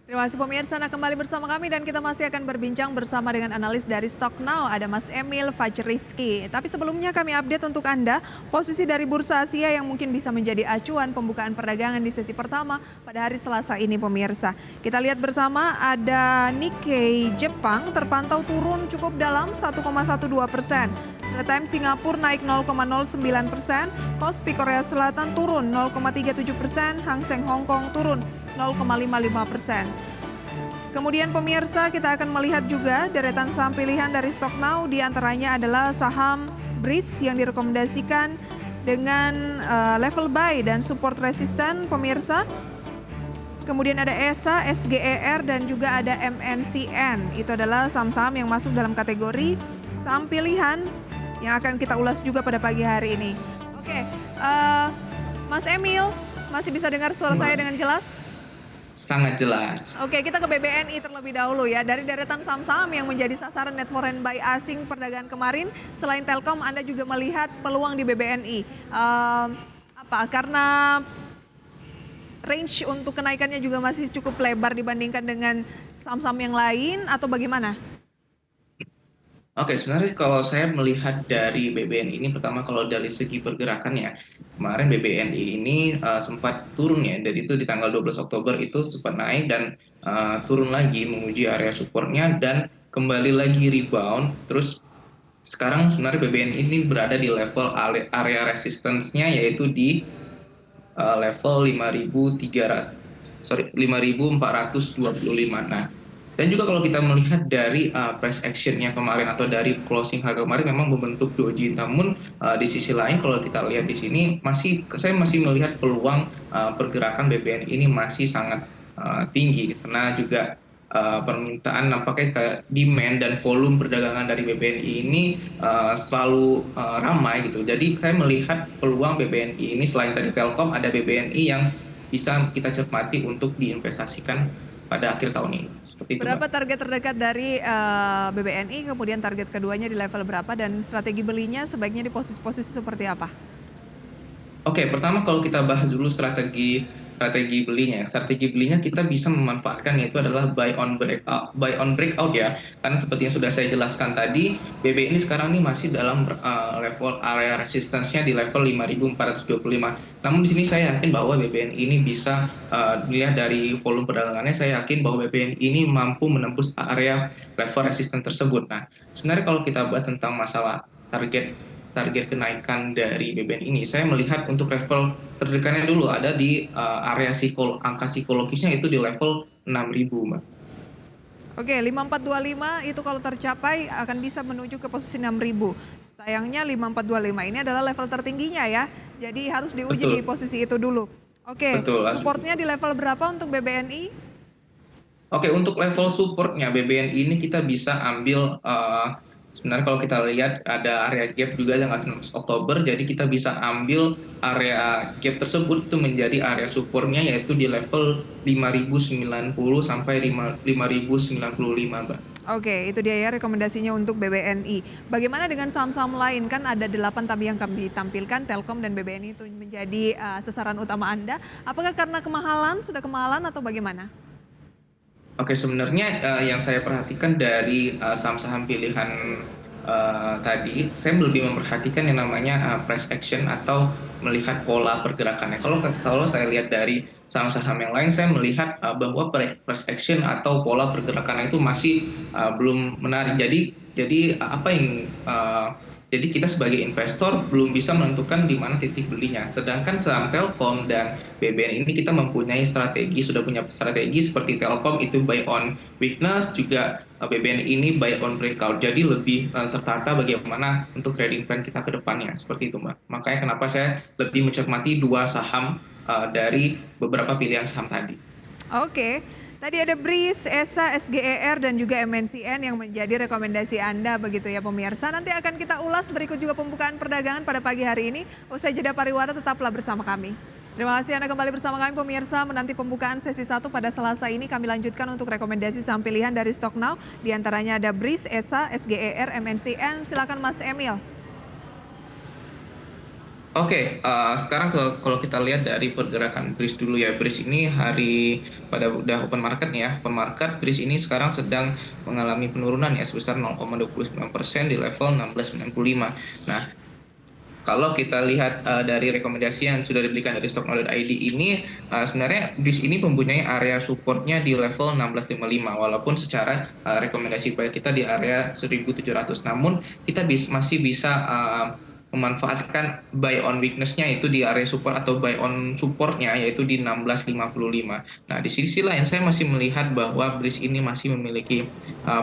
Terima kasih pemirsa, nah kembali bersama kami dan kita masih akan berbincang bersama dengan analis dari Stock Now, ada Mas Emil Fajriski. Tapi sebelumnya kami update untuk Anda, posisi dari Bursa Asia yang mungkin bisa menjadi acuan pembukaan perdagangan di sesi pertama pada hari Selasa ini pemirsa. Kita lihat bersama ada Nikkei Jepang terpantau turun cukup dalam 1,12%. Straits Times Singapura naik 0,09%, Kospi Korea Selatan turun 0,37%, Hang Seng Hong Kong turun 0,55%. Kemudian pemirsa kita akan melihat juga deretan saham pilihan dari Stock Now, di antaranya adalah saham BRIS yang direkomendasikan dengan level buy dan support resisten pemirsa. Kemudian ada ESA, SGER dan juga ada MNCN. Itu adalah saham-saham yang masuk dalam kategori saham pilihan yang akan kita ulas juga pada pagi hari ini. Oke, Mas Emil, masih bisa dengar suara saya dengan jelas? Sangat jelas. Oke, kita ke BBNI terlebih dahulu ya. Dari deretan saham-saham yang menjadi sasaran net foreign buy asing perdagangan kemarin, selain Telkom, Anda juga melihat peluang di BBNI. Apa? Karena range untuk kenaikannya juga masih cukup lebar dibandingkan dengan saham-saham yang lain atau bagaimana? Oke, sebenarnya kalau saya melihat dari BBNI ini, pertama kalau dari segi pergerakannya, kemarin BBNI ini sempat turun ya, dan itu di tanggal 12 Oktober itu sempat naik dan turun lagi menguji area supportnya dan kembali lagi rebound. Terus sekarang sebenarnya BBNI ini berada di level area resistance-nya yaitu di level 5.425. Nah, dan juga kalau kita melihat dari price action-nya kemarin atau dari closing harga kemarin memang membentuk doji. Namun di sisi lain kalau kita lihat di sini saya masih melihat peluang pergerakan BBNI ini masih sangat tinggi karena juga permintaan nampaknya ke demand dan volume perdagangan dari BBNI ini selalu ramai gitu. Jadi saya melihat peluang BBNI ini selain tadi Telkom ada BBNI yang bisa kita cermati untuk diinvestasikan pada akhir tahun ini. Seperti itu, Berapa Mbak. target terdekat dari BBNI, kemudian target keduanya di level berapa, dan strategi belinya sebaiknya di posisi-posisi seperti apa? Oke, pertama kalau kita bahas dulu strategi belinya. Strategi belinya kita bisa memanfaatkan yaitu adalah buy on breakout ya. Karena seperti yang sudah saya jelaskan tadi, BB ini sekarang ini masih dalam level area resistance-nya di level 5.425. Namun di sini saya yakin bahwa BBN ini bisa dilihat dari volume perdagangannya, saya yakin bahwa BBN ini mampu menembus area level resistance tersebut. Nah, sebenarnya kalau kita bahas tentang masalah target kenaikan dari BBN ini, saya melihat untuk level terdekatnya dulu ada di area angka psikologisnya itu di level 6.000, Mbak. Oke, 5425 itu kalau tercapai akan bisa menuju ke posisi 6000. Sayangnya 5425 ini adalah level tertingginya ya. Jadi harus diuji di Betul, posisi itu dulu. Oke, betul. supportnya di level berapa untuk BBNI? Oke, untuk level supportnya BBN ini kita bisa ambil sebenarnya kalau kita lihat ada area gap juga tanggal 19 Oktober, jadi kita bisa ambil area gap tersebut itu menjadi area supportnya yaitu di level 5.090 sampai 5.095, Mbak. Oke, itu dia ya rekomendasinya untuk BBNI. Bagaimana dengan saham-saham lain? Kan ada 8 tadi yang kami tampilkan, Telkom dan BBNI itu menjadi sasaran utama Anda. Apakah karena kemahalan, sudah kemahalan atau bagaimana? Oke, sebenarnya yang saya perhatikan dari saham-saham pilihan tadi, saya lebih memperhatikan yang namanya price action atau melihat pola pergerakannya. Kalau saya lihat dari saham-saham yang lain, saya melihat bahwa price action atau pola pergerakan itu masih belum menarik. Jadi kita sebagai investor belum bisa menentukan di mana titik belinya. Sedangkan saham Telkom dan BBN ini kita mempunyai sudah punya strategi seperti Telkom itu buy on weakness, juga BBN ini buy on breakout. Jadi lebih tertata bagaimana untuk trading plan kita ke depannya. Seperti itu, Mbak. Makanya kenapa saya lebih mencermati dua saham dari beberapa pilihan saham tadi. Oke, tadi ada BRIS, ESA, SGER dan juga MNCN yang menjadi rekomendasi Anda begitu ya pemirsa. Nanti akan kita ulas berikut juga pembukaan perdagangan pada pagi hari ini. Usai jeda pariwara tetaplah bersama kami. Terima kasih Anda kembali bersama kami pemirsa, menanti pembukaan sesi 1 pada Selasa ini. Kami lanjutkan untuk rekomendasi saham pilihan dari Stock Now. Di antaranya ada BRIS, ESA, SGER, MNCN. Silakan Mas Emil. Oke, sekarang kalau kita lihat dari pergerakan BRIS dulu ya. BRIS ini pada udah open market ya. Open market BRIS ini sekarang sedang mengalami penurunan ya sebesar 0,29% di level 1695. Nah, kalau kita lihat dari rekomendasi yang sudah diberikan dari stocknow.id ini, sebenarnya BRIS ini mempunyai area supportnya di level 1655, walaupun secara rekomendasi buy kita di area 1700. Namun kita masih bisa memanfaatkan buy on weakness-nya itu di area support atau buy on support-nya yaitu di 1655. Nah, di sisi lain saya masih melihat bahwa BRIS ini masih memiliki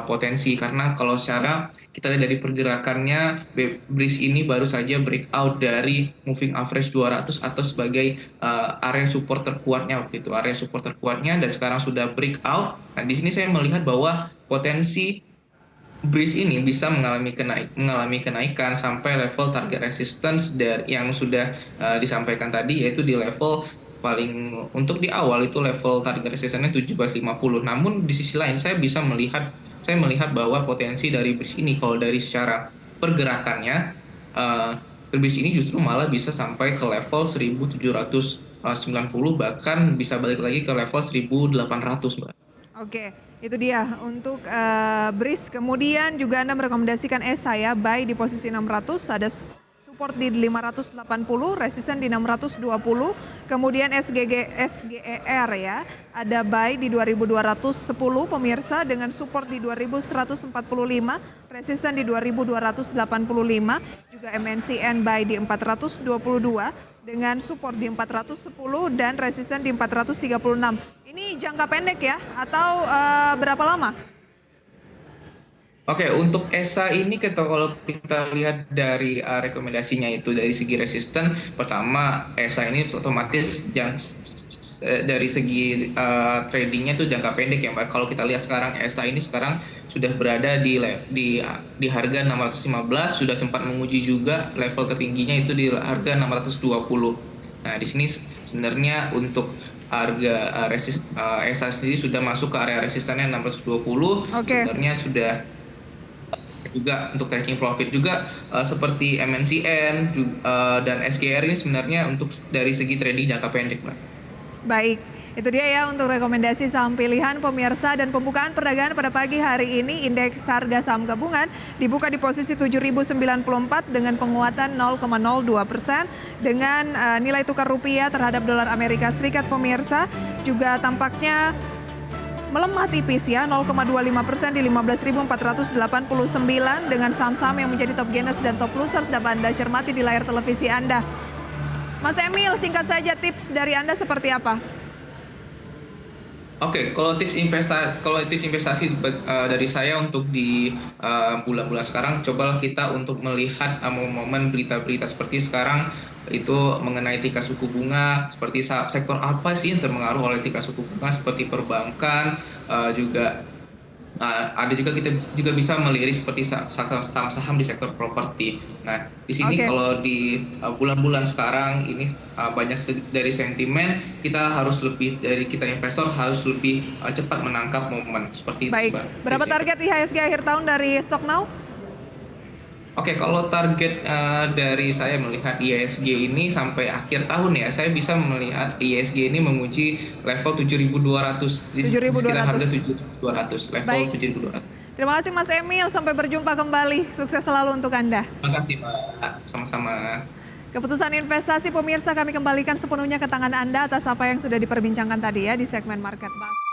potensi, karena kalau secara kita lihat dari pergerakannya, BRIS ini baru saja breakout dari moving average 200 atau sebagai area support terkuatnya begitu, area support terkuatnya, dan sekarang sudah breakout. Nah, di sini saya melihat bahwa potensi BRIS ini bisa mengalami kenaikan sampai level target resistance yang sudah disampaikan tadi, yaitu di level paling untuk di awal itu level target resistance-nya 1750. Namun di sisi lain saya melihat bahwa potensi dari BRIS ini kalau dari secara pergerakannya, BRIS ini justru malah bisa sampai ke level 1790, bahkan bisa balik lagi ke level 1800, Mbak. Oke, itu dia untuk BRIS. Kemudian juga Anda merekomendasikan ESA ya, buy di posisi 600, ada support di 580, resisten di 620. Kemudian SGER ya, ada buy di 2210 pemirsa dengan support di 2145, resisten di 2285. Juga MNCN buy di 422 dengan support di 410 dan resisten di 436. Ini jangka pendek ya atau berapa lama? Oke, untuk ESA ini kalau kita lihat dari rekomendasinya itu dari segi resisten, pertama ESA ini otomatis dari segi tradingnya itu jangka pendek ya, Mbak. Kalau kita lihat sekarang ESA ini sekarang sudah berada di harga 615, sudah sempat menguji juga level tertingginya itu di harga 620. Nah, di sini sebenarnya untuk harga ESA sendiri sudah masuk ke area resistannya 620. Oke. Sebenarnya sudah juga untuk taking profit juga seperti MNCN dan SGR ini sebenarnya untuk dari segi trading jangka pendek, Mbak. Baik, itu dia ya untuk rekomendasi saham pilihan pemirsa, dan pembukaan perdagangan pada pagi hari ini indeks harga saham gabungan dibuka di posisi 7.094 dengan penguatan 0,02% dengan nilai tukar rupiah terhadap dolar Amerika Serikat pemirsa juga tampaknya melemah tipis ya, 0,25% di 15.489 dengan saham-saham yang menjadi top gainers dan top losers dapat Anda cermati di layar televisi Anda. Mas Emil, singkat saja tips dari Anda seperti apa? Oke, kalau tips investasi dari saya untuk di bulan-bulan sekarang, cobalah kita untuk melihat momen berita-berita seperti sekarang itu mengenai tingkat suku bunga, seperti sektor apa sih yang terpengaruh oleh tingkat suku bunga, seperti perbankan, juga ada juga kita juga bisa melirik seperti saham-saham di sektor properti. Nah, di sini kalau di bulan-bulan sekarang ini banyak dari sentimen, kita investor harus lebih cepat menangkap momen seperti itu. Baik, berapa target IHSG akhir tahun dari Stocknow? Oke, kalau target dari saya melihat IHSG ini sampai akhir tahun ya, saya bisa melihat IHSG ini menguji level 7.200, di sekitar harga 7.200, level 7.200. Terima kasih Mas Emil, sampai berjumpa kembali. Sukses selalu untuk Anda. Terima kasih Pak, sama-sama. Keputusan investasi pemirsa kami kembalikan sepenuhnya ke tangan Anda atas apa yang sudah diperbincangkan tadi ya di segmen Market Buzz.